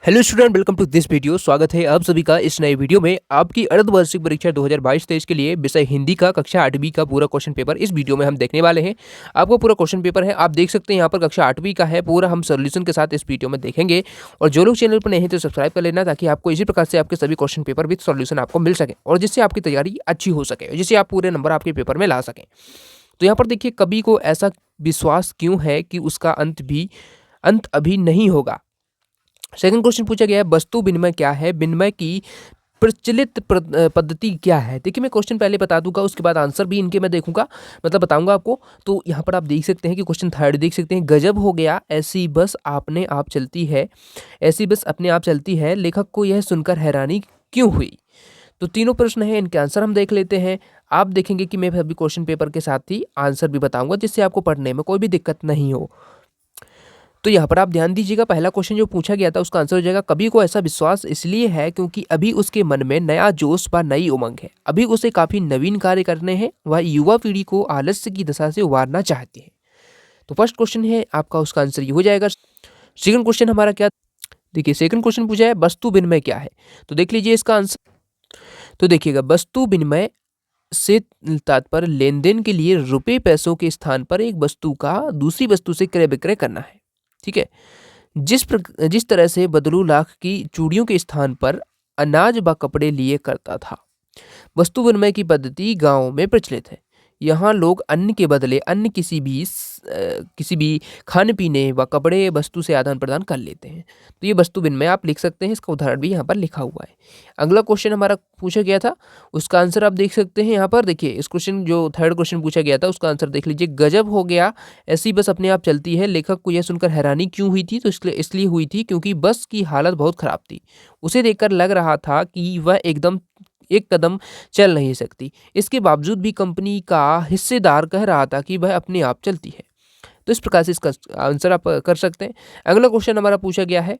Hello student, welcome to this video. स्वागत है आप सभी का इस नए वीडियो में। आपकी अर्धवार्षिक परीक्षा 2022-23 के लिए विषय हिंदी का कक्षा 8वीं का पूरा क्वेश्चन पेपर इस वीडियो में हम देखने वाले हैं। आपको पूरा क्वेश्चन पेपर है, आप देख सकते हैं यहाँ पर कक्षा 8वीं का है, पूरा हम सोल्यूशन के साथ इस वीडियो में देखेंगे। और जो लोग चैनल पर नहीं हैं तो सब्सक्राइब कर लेना, ताकि आपको इसी प्रकार से आपके सभी क्वेश्चन पेपर विद सोल्यूशन आपको मिल सके और जिससे आपकी तैयारी अच्छी हो सके, जिससे आप पूरे नंबर आपके पेपर में ला सकें। तो यहाँ पर देखिए, कवि को ऐसा विश्वास क्यों है कि उसका अंत अभी नहीं होगा। सेकंड क्वेश्चन पूछा गया है, वस्तु विनिमय क्या है, विनिमय की प्रचलित पद्धति क्या है। देखिए, मैं क्वेश्चन पहले बता दूंगा, उसके बाद आंसर भी इनके मैं देखूंगा, मतलब बताऊंगा आपको। तो यहाँ पर आप देख सकते हैं कि क्वेश्चन थर्ड देख सकते हैं, गजब हो गया, ऐसी बस अपने आप चलती है, ऐसी बस अपने आप चलती है, लेखक को यह सुनकर हैरानी क्यों हुई। तो तीनों प्रश्न हैं, इनके आंसर हम देख लेते हैं। आप देखेंगे कि मैं अभी क्वेश्चन पेपर के साथ ही आंसर भी बताऊंगा, जिससे आपको पढ़ने में कोई भी दिक्कत नहीं हो। तो यहाँ पर आप ध्यान दीजिएगा, पहला क्वेश्चन जो पूछा गया था उसका आंसर हो जाएगा, कवि को ऐसा विश्वास इसलिए है क्योंकि अभी उसके मन में नया जोश व नई उमंग है, अभी उसे काफी नवीन कार्य करने हैं, वह युवा पीढ़ी को आलस्य की दशा से उबारना चाहती है। तो फर्स्ट क्वेश्चन है आपका, उसका आंसर ये हो जाएगा। सेकंड क्वेश्चन हमारा क्या, देखिए सेकंड क्वेश्चन पूछा है, वस्तु विनिमय क्या है। तो देख लीजिए इसका आंसर। तो देखिएगा, वस्तु विनिमय से तात्पर्य लेन देन के लिए रुपए पैसों के स्थान पर एक वस्तु का दूसरी वस्तु से क्रय विक्रय करना है। ठीक है, जिस तरह से बदलू लाख की चूड़ियों के स्थान पर अनाज व कपड़े लिए करता था। वस्तु विनिमय की पद्धति गांवों में प्रचलित है। यहाँ लोग अन्न के बदले अन्य किसी भी खाने पीने व कपड़े वस्तु से आदान प्रदान कर लेते हैं। तो ये वस्तु विनिमय आप लिख सकते हैं, इसका उदाहरण भी यहाँ पर लिखा हुआ है। अगला क्वेश्चन हमारा पूछा गया था, उसका आंसर आप देख सकते हैं यहाँ पर। देखिए, इस क्वेश्चन जो थर्ड क्वेश्चन पूछा गया था उसका आंसर देख लीजिए, गजब हो गया, ऐसी बस अपने आप चलती है, लेखक को यह सुनकर हैरानी क्यों हुई थी। तो इसलिए हुई थी क्योंकि बस की हालत बहुत खराब थी, उसे देखकर लग रहा था कि वह एक कदम चल नहीं सकती। इसके बावजूद भी कंपनी का हिस्सेदार कह रहा था कि वह अपने आप चलती है। तो इस प्रकार से इसका आंसर आप कर सकते हैं। अगला क्वेश्चन हमारा पूछा गया है,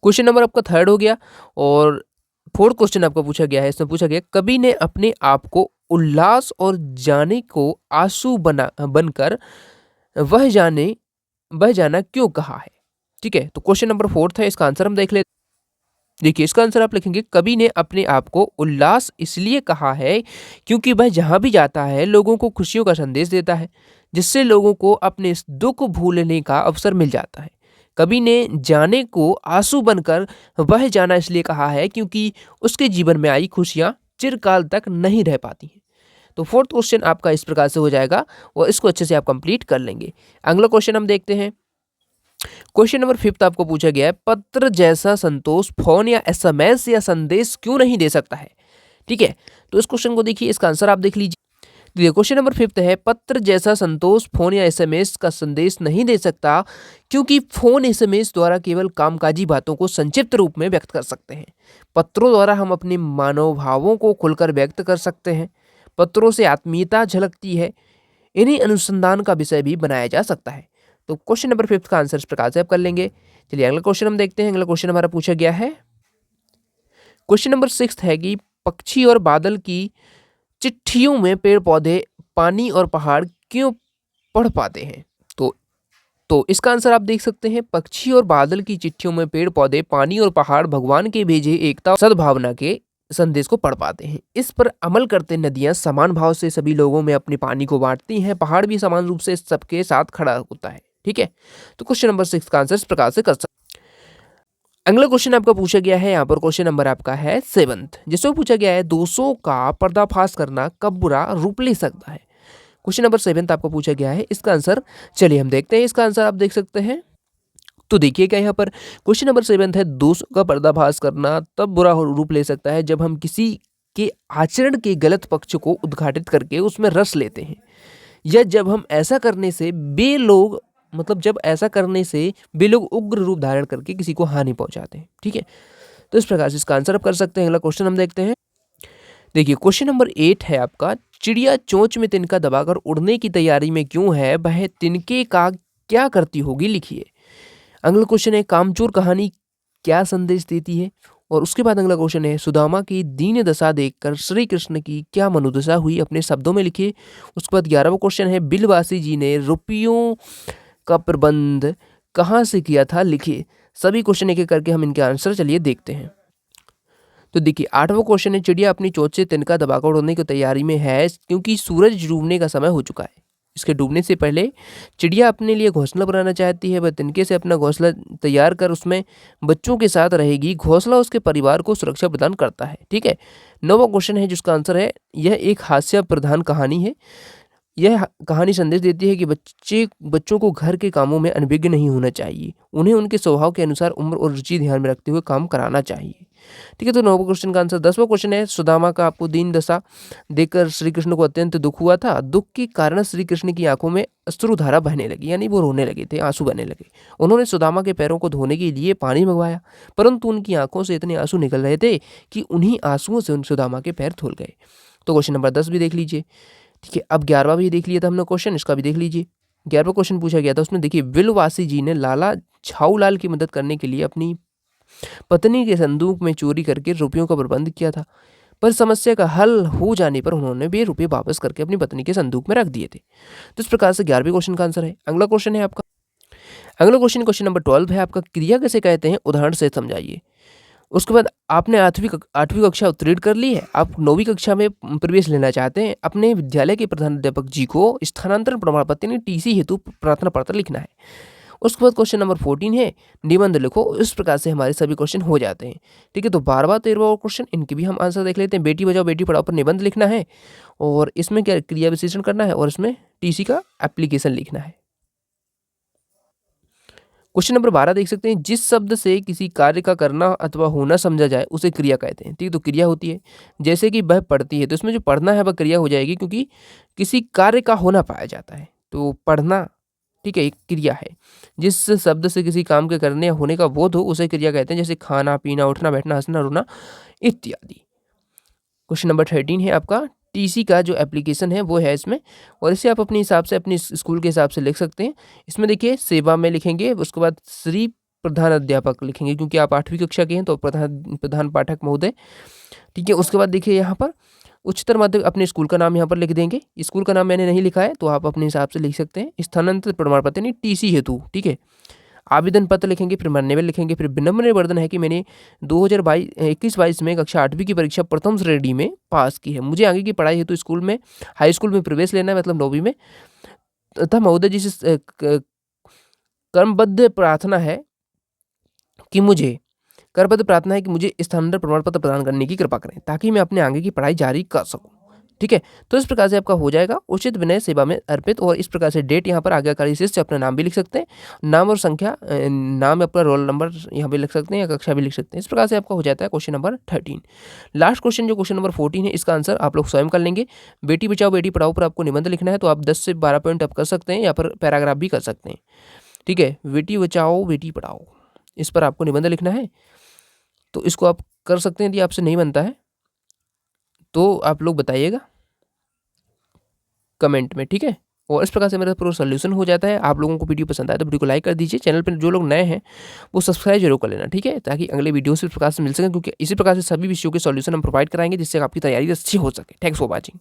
क्वेश्चन नंबर आपका थर्ड हो गया। और फोर्थ क्वेश्चन आपका पूछा गया है, इसमें पूछा गया, कवि ने अपने आप को उल्लास और जाने को आंसू बनकर वह जाना क्यों कहा है। ठीक है, तो क्वेश्चन नंबर फोर्थ है, इसका आंसर हम देख लेते। देखिए, इसका आंसर आप लिखेंगे, कवि ने अपने आप को उल्लास इसलिए कहा है क्योंकि वह जहां भी जाता है लोगों को खुशियों का संदेश देता है, जिससे लोगों को अपने दुख भूलने का अवसर मिल जाता है। कवि ने जाने को आंसू बनकर वह जाना इसलिए कहा है क्योंकि उसके जीवन में आई खुशियां चिरकाल तक नहीं रह पाती हैं। तो फोर्थ क्वेश्चन आपका इस प्रकार से हो जाएगा और इसको अच्छे से आप कंप्लीट कर लेंगे। अगला क्वेश्चन हम देखते हैं। क्वेश्चन नंबर फिफ्थ आपको पूछा गया है, पत्र जैसा संतोष फोन या एसएमएस या संदेश क्यों नहीं दे सकता है। ठीक है, तो इस क्वेश्चन को देखिए, इसका आंसर आप देख लीजिए। देखिए, क्वेश्चन नंबर फिफ्थ है, पत्र जैसा संतोष फोन या एसएमएस का संदेश नहीं दे सकता क्योंकि फोन एसएमएस द्वारा केवल कामकाजी बातों को संक्षिप्त रूप में व्यक्त कर सकते हैं। पत्रों द्वारा हम अपने मनोभावों को खुलकर व्यक्त कर सकते हैं। पत्रों से आत्मीयता झलकती है, इन्हीं अनुसंधान का विषय भी बनाया जा सकता है। तो क्वेश्चन नंबर फिफ्थ का आंसर इस प्रकार से आप कर लेंगे। चलिए अगला क्वेश्चन हम देखते हैं। अगला क्वेश्चन हमारा पूछा गया है, क्वेश्चन नंबर सिक्स है कि पक्षी और बादल की चिट्ठियों में पेड़ पौधे पानी और पहाड़ क्यों पढ़ पाते हैं। तो इसका आंसर आप देख सकते हैं, पक्षी और बादल की चिट्ठियों में पेड़ पौधे पानी और पहाड़ भगवान के भेजे एकता और सद्भावना के संदेश को पढ़ पाते हैं। इस पर अमल करते नदियां समान भाव से सभी लोगों में अपने पानी को बांटती हैं, पहाड़ भी समान रूप से सबके साथ खड़ा होता है। ठीक है, तो क्वेश्चन नंबर सिक्स का आंसर इस प्रकार से कर सकते हैं। अगला क्वेश्चन आपका पूछा गया है, यहाँ पर क्वेश्चन नंबर आपका है सेवंथ, जिसमें पूछा गया है, दोषों का पर्दाफाश करना कब बुरा रूप ले सकता है। क्वेश्चन नंबर सेवंथ आपको पूछा गया है, इसका आंसर चलिए हम देखते हैं। इसका आंसर आप देख सकते हैं। तो देखिएगा यहाँ पर क्वेश्चन नंबर सेवंथ है, दोषों का पर्दाफाश करना तब बुरा रूप ले सकता है जब हम किसी के आचरण के गलत पक्ष को उद्घाटित करके उसमें रस लेते हैं, या जब हम ऐसा करने से बे लोग उग्र रूप धारण करके किसी को हानि पहुंचाते हैं। ठीक है, तो इस प्रकार से इसका आंसर आप कर सकते हैं। अगला क्वेश्चन हम देखते हैं। देखिए, क्वेश्चन नंबर 8 है आपका, चिड़िया चोंच में तिनका दबाकर उड़ने की तैयारी में क्यों है, वह तिनके का क्या करती होगी, लिखिए। अगला क्वेश्चन है, कामचोर कहानी क्या संदेश देती है। और उसके बाद अगला क्वेश्चन है, सुदामा की दीन दशा देखकर श्री कृष्ण की क्या मनोदशा हुई, अपने शब्दों में लिखिए। उसके बाद 11वां क्वेश्चन है, बिलवासी जी ने रुपयों का प्रबंध कहाँ से किया था, लिखिए। सभी क्वेश्चन एक एक करके हम इनके आंसर चलिए देखते हैं। तो देखिए 8वां क्वेश्चन है, चिड़िया अपनी चोंच से तिनका दबाकर उड़ने की तैयारी में है क्योंकि सूरज डूबने का समय हो चुका है। इसके डूबने से पहले चिड़िया अपने लिए घोंसला बनाना चाहती है। वह तिनके से अपना घोंसला तैयार कर उसमें बच्चों के साथ रहेगी। घोंसला उसके परिवार को सुरक्षा प्रदान करता है। ठीक है। 9वां क्वेश्चन है जिसका आंसर है, यह एक हास्य प्रधान कहानी है। यह कहानी संदेश देती है कि बच्चों को घर के कामों में अनभिज्ञ नहीं होना चाहिए। उन्हें उनके स्वभाव के अनुसार उम्र और रुचि ध्यान में रखते हुए काम कराना चाहिए। ठीक है। तो 9वें क्वेश्चन का आंसर। 10वां क्वेश्चन है, सुदामा का आपको दीन दशा देखकर श्री कृष्ण को अत्यंत दुख हुआ था। दुख के कारण श्री कृष्ण की आंखों में अश्रुधारा बहने लगी, यानी वो रोने लगे थे, आंसू बहने लगे। उन्होंने सुदामा के पैरों को धोने के लिए पानी मंगवाया, परंतु उनकी आंखों से इतने आंसू निकल रहे थे कि उन्हीं आंसुओं से उन सुदामा के पैर धुल गए। तो क्वेश्चन नंबर 10 भी देख लीजिए। ठीक है। अब 11वां भी देख लिया था हमने क्वेश्चन, इसका भी देख लीजिए। 11वां क्वेश्चन पूछा गया था, उसमें देखिए, विलवासी जी ने लाला छाऊलाल की मदद करने के लिए अपनी पत्नी के संदूक में चोरी करके रुपयों का प्रबंध किया था, पर समस्या का हल हो जाने पर उन्होंने वे रुपये वापस करके अपनी पत्नी के संदूक में रख दिए थे। तो इस प्रकार से 11वें क्वेश्चन का आंसर है। अगला क्वेश्चन है आपका, अगला क्वेश्चन क्वेश्चन नंबर 12 है आपका, क्रिया कैसे कहते हैं, उदाहरण से समझाइए। उसके बाद आपने आठवीं कक्षा उत्तीर्ण कर ली है, आप 9वीं कक्षा में प्रवेश लेना चाहते हैं। अपने विद्यालय के प्रधानाध्यापक जी को स्थानांतरण प्रमाण पत्र यानी टीसी हेतु प्रार्थना पत्र लिखना है। उसके बाद क्वेश्चन नंबर 14 है, निबंध लिखो। इस प्रकार से हमारे सभी क्वेश्चन हो जाते हैं। ठीक है। तो 12वां 13वां क्वेश्चन, इनके भी हम आंसर देख लेते हैं। बेटी बचाओ बेटी पढ़ाओ पर निबंध लिखना है, और इसमें क्या क्रिया विशेषण करना है, और इसमें टीसी का एप्लीकेशन लिखना है। क्वेश्चन नंबर 12 देख सकते हैं, जिस शब्द से किसी कार्य का करना अथवा होना समझा जाए उसे क्रिया कहते हैं। ठीक है। तो क्रिया होती है, जैसे कि वह पढ़ती है, तो इसमें जो पढ़ना है वह क्रिया हो जाएगी, क्योंकि किसी कार्य का होना पाया जाता है, तो पढ़ना, ठीक है, एक क्रिया है। जिस शब्द से किसी काम के करने या होने का बोध हो उसे क्रिया कहते हैं, जैसे खाना पीना, उठना बैठना, हंसना रोना इत्यादि। क्वेश्चन नंबर 13 है आपका, टीसी का जो एप्लीकेशन है वो है इसमें, और इसे आप अपने हिसाब से अपने स्कूल के हिसाब से लिख सकते हैं। इसमें देखिए सेवा में लिखेंगे, उसके बाद श्री प्रधान अध्यापक लिखेंगे, क्योंकि आप 8वीं कक्षा के हैं, तो प्रधान पाठक महोदय। ठीक है। उसके बाद देखिए यहाँ पर उच्चतर माध्यमिक, अपने स्कूल का नाम यहाँ पर लिख देंगे। स्कूल का नाम मैंने नहीं लिखा है, तो आप अपने हिसाब से लिख सकते हैं। स्थानांतरित प्रमाण पत्र यानी टीसी हेतु, ठीक है, आवेदन पत्र लिखेंगे, फिर मान्यवर लिखेंगे, फिर विनम्र निवेदन है कि मैंने 2021-22 में कक्षा 8वीं की परीक्षा प्रथम श्रेणी में पास की है। मुझे आगे की पढ़ाई हेतु स्कूल में, हाई स्कूल में प्रवेश लेना है, मतलब 9वीं में, तथा महोदय जी से कर्मबद्ध प्रार्थना है कि मुझे स्थानांतरण प्रमाण पत्र प्रदान करने की कृपा करें, ताकि मैं अपने आगे की पढ़ाई जारी कर सकूं। ठीक है। तो इस प्रकार से आपका हो जाएगा, उचित विनय सेवा में अर्पित, और इस प्रकार से डेट यहाँ पर आज्ञाकारी से अपना नाम भी लिख सकते हैं, नाम और संख्या, नाम अपना रोल नंबर यहाँ पे लिख सकते हैं, या कक्षा भी लिख सकते हैं। इस प्रकार से आपका हो जाता है क्वेश्चन नंबर 13। लास्ट क्वेश्चन जो क्वेश्चन नंबर 14 है, इसका आंसर आप लोग स्वयं कर लेंगे। बेटी बचाओ बेटी पढ़ाओ पर आपको निबंध लिखना है, तो आप 10 से 12 पॉइंट आप कर सकते हैं, या फिर पैराग्राफ भी कर सकते हैं। ठीक है। बेटी बचाओ बेटी पढ़ाओ, इस पर आपको निबंध लिखना है, तो इसको आप कर सकते हैं। यदि आपसे नहीं बनता है तो आप लोग बताइएगा कमेंट में। ठीक है। और इस प्रकार से मेरा पूरा सॉल्यूशन हो जाता है। आप लोगों को वीडियो पसंद आए तो वीडियो को लाइक कर दीजिए। चैनल पर जो लोग नए हैं वो सब्सक्राइब जरूर कर लेना, ठीक है, ताकि अगले वीडियो से इस प्रकार से मिल सके, क्योंकि इसी प्रकार से सभी विषयों के सॉल्यूशन हम प्रोवाइड कराएंगे, जिससे आपकी तैयारी अच्छी हो सके। Thanks for watching.